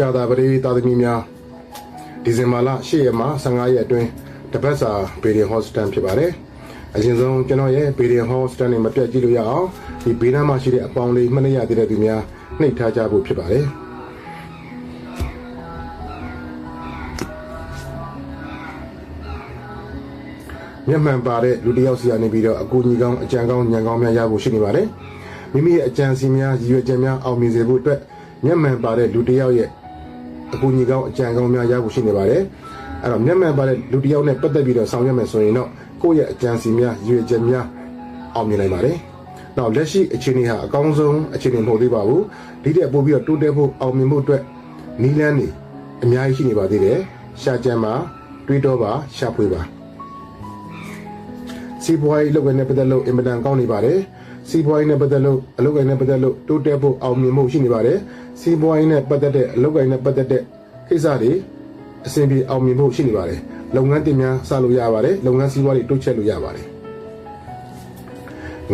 ကြာတာပရိသတ်သမီးများဒီဇင်ဘာလ10ရက်မှ15ရက်အတွင်းတပတ်စာဘေဒီဟော့စတန်ဖြစ်ပါတယ်အရင်ဆုံးကျွန်တော်ရဲ့ဘေဒီဟော့စတန်နဲ့မပြတ်ကြည့်လို့ရအောင်ဒီဘေးနားမှာရှိတဲ့အပေါင်းလေးမှတ်ရသေးတဲ့သူများနှိပ်ထားကြဖို့ဖြစ်ပါတယ်မျက်မှန်ပါတဲ့လူတစ်ယောက်စီကနေပြီးတော့အကူအညီကောင်းအကြံကောင်းဉာဏ်ကောင်းများရဖို့ရှိနေပါတယ်မိမိရဲ့အကြံစီများရည်ရွယ်ချက်များအောင်မြင်စေဖို့အတွက်မျက်မှန်ပါတဲ့လူတစ်ယောက်ရဲ့အကူအညီကောင်းအကြံကောင်းများရဖို့ရှိနေပါတယ်အဲ့တော့မျက်မှန်ပါတဲ့လူတစ်ယောက်နဲ့ပတ်သက်ပြီးတော့ဆောင်ရွက်မယ်ဆိုရင်တော့ကိုယ့်ရဲ့အကြံစီများရည်ရွယ်ချက်များအောင်မြင်နိုင်ပါတယ်နောက်လက်ရှိအခြေအနေဟာအကောင်းဆုံးအခြေအနေမဟုတ်သေးပါဘူးဒီတဲ့ပို့ပြီးတော့တိုးတက်ဖို့အောင်မြင်ဖို့အတွက်နီးလန်းနေအများကြီးရှိနေပါသေးတယ်ရှာကြံပါတွေးတော့ပါရှာဖွေပါစီးပွားရေးလုပ်ငန်းနဲ့ပတ်သက်လို့အင်မတန်ကောင်းနေပါတယ်စီးပွားရေးနဲ့ပတ်သက်လို့အလုပ်ကိုင်နဲ့ပတ်သက်လို့တိုးတက်ဖို့အောင်မြင်မှုရှိနေပါတယ်စီးပွားရေးနဲ့ပတ်သက်တဲ့အလုပ်ကိုင်နဲ့ပတ်သက်တဲ့ကိစ္စတွေအဆင်ပြေအောင်မြင်မှုရှိနေပါတယ်လုပ်ငန်းတင်များစလို့ရပါတယ်လုပ်ငန်းစီးပွားရေးတိုးချဲ့လို့ရပါတယ်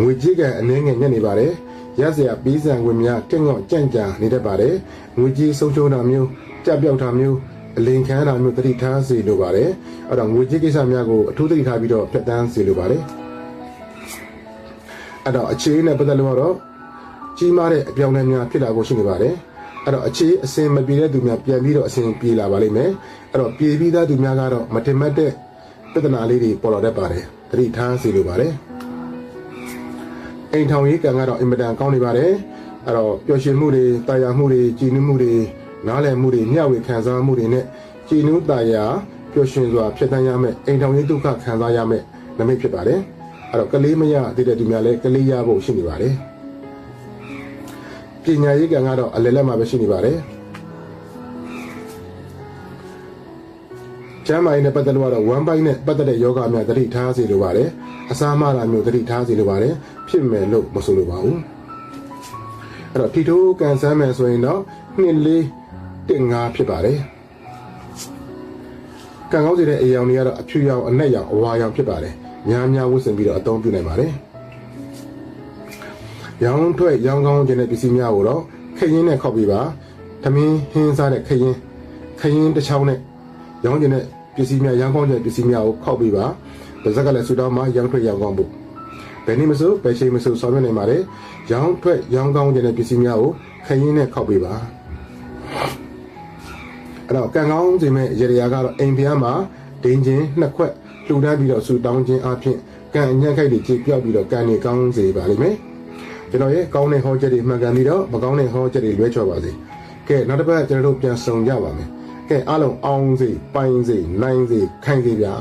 ငွေကြေးကအနည်းငယ်ညက်နေပါတယ်ရစရာပေးစံဝင်များတင့်ငေါ့ကြံ့ကြာနေတတ်ပါတယ်ငွေကြေးဆုံးရှုံးတာမျိုးကြပြောက်တာမျိုးအလိန်ခံတာမျိုးတတိထားစေလိုပါတယ်အဲ့တော့ငွေကြေးကိစ္စများကိုအထူးသတိထားပြီးတော့ဖြတ်တန်းစေလိုပါတယ်အဲ့တော့အခြေအနေနဲ့ပတ်သက်လို့တော့ကြီးမားတဲ့အပြောင်းအလဲများဖြစ်လာဖို့ရှိနေပါတယ်အဲ့တော့အခြေအစင်မပြေတဲ့သူများပြန်ပြီးတော့အစင်ပြေလာပါလိမ့်မယ်အဲ့တော့ပြေပြီးသားသူများကတော့မတင်မတ်တဲ့ပြဿနာလေးတွေပေါ်လာတတ်ပါတယ်တတိထားစေလိုပါတယ်အိမ်ထောင်ရေးကံကတော့အင်မတန်ကောင်းနေပါတယ်အဲ့တော့ပျော်ရွှင်မှုတွေတာယာမှုတွေကြည်နူးမှုတွေနားလည်မှုတွေမျှဝေခံစားမှုတွေနဲ့ကြည်နူးတာယာပျော်ရွှင်စွာဖြစ်တန်းရမယ်အိမ်ထောင်ရေးဒုက္ခခံစားရမယ်နမိတ်ဖြစ်ပါတယ်အဲ့တော့ကလေးမရသေးတဲ့သူများလည်းကလေးရဖို့ရှိနေပါတယ်ပညာရေးကံကတော့အလယ်လက်မှာပဲရှိနေပါတယ်ကျမ်းမာရေးနဲ့ပတ်သက်လို့ကတော့ဝမ်းပိုင်းနဲ့ပတ်သက်တဲ့ယောဂများသတိထားစေလိုပါတယ်အစာမလာမျိုးသတိထားစေလိုပါတယ်ဖြစ်မယ်လို့မဆိုလိုပါဘူးအဲ့တော့ထီထိုးကန်ဆန်းမယ်ဆိုရင်တော့2-4-5ဖြစ်ပါတယ်ကံကောင်းစေတဲ့အရောင်တွေကတော့အဖြူရောင်အနက်ရောင်အဝါရောင်ဖြစ်ပါတယ်များများဝတ်ဆင်ပြီးတော့အသုံးပြုနိုင်ပါတယ်ရောင်းထွက်ရောင်းကောင်းခြင်းတဲ့ပစ္စည်းများကိုတော့ခရင်နဲ့ခောက်ပြီးပါသမင်းဟင်းစားတဲ့ခရင်တစ်ချောင်းနဲ့ရောင်းခြင်းတဲ့ပစ္စည်းများရောင်းကောင်းခြင်းပစ္စည်းများကိုခောက်ပြီးပါဒါစကလည်းဆူတောင်းမှာရောင်းထွက်ရောင်းကောင်းဖို့ဘယ်နည်းမဆိုဘယ်ချိန်မဆိုဆောင်ရွက်နိုင်ပါတယ်ရောင်းထွက်ရောင်းကောင်းခြင်းတဲ့ပစ္စည်းများကိုခရင်နဲ့ခောက်ပြီးပါအဲ့တော့ကံကောင်းခြင်းမဲ့ရေရာကတော့အိမ်ဖျားမှာဒိန်ချင်းနှစ်ခွက်လှူဒန်းပြီးတော့ဆူတောင်းခြင်းအပြင်ကံအညံ့ခိုက်တွေကြေပြောက်ပြီးတော့ကံတွေကောင်းစေပါလိမ့်မယ်ကျွန်တော်ရဲ့ကောင်းတဲ့ဟောချက်တွေမှန်ကန်ပြီးတော့မကောင်းတဲ့ဟောချက်တွေလွဲချော်ပါစေကဲနောက်တစ်ပတ်ကျွန်တော်တို့ပြန်ဆုံကြပါမယ်ကဲအားလုံးအောင်စေပိုင်စေနိုင်စေခိုင်စေဗျာ